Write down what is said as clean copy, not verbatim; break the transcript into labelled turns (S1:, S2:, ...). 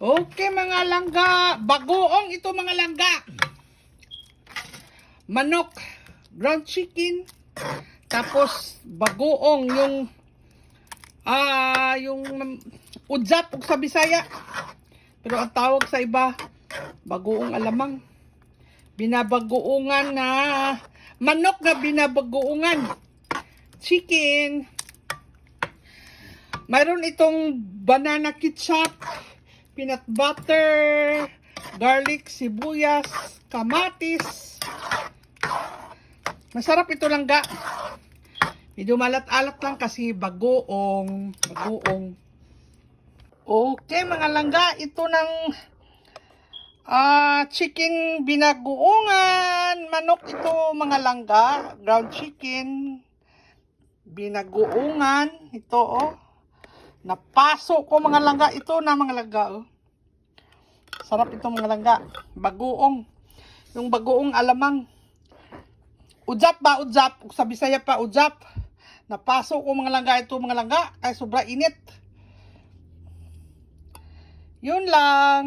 S1: Okay mga langga, bagoong ito mga langga. Manok, ground chicken, tapos bagoong yung udzap ug sa Bisaya. Pero ang tawag sa iba, bagoong alamang. Binabagoongan na manok na binabagoongan. Chicken. Mayroon itong banana ketchup, peanut butter, garlic, sibuyas, kamatis. Masarap ito langga. Medyo malat-alat lang kasi bagoong. Okay mga langga, ito ng chicken binagoongan. Manok ito mga langga, ground chicken binagoongan. Ito oh. Napaso ko mga langga ito na mga langga oh. Sarap ito mga langga. Bagoong. Yung bagoong alamang. Udzap ba? Udzap. Sa Bisaya pa udzap. Napaso ko mga langga ito mga langga. Ay sobra init. Yun lang.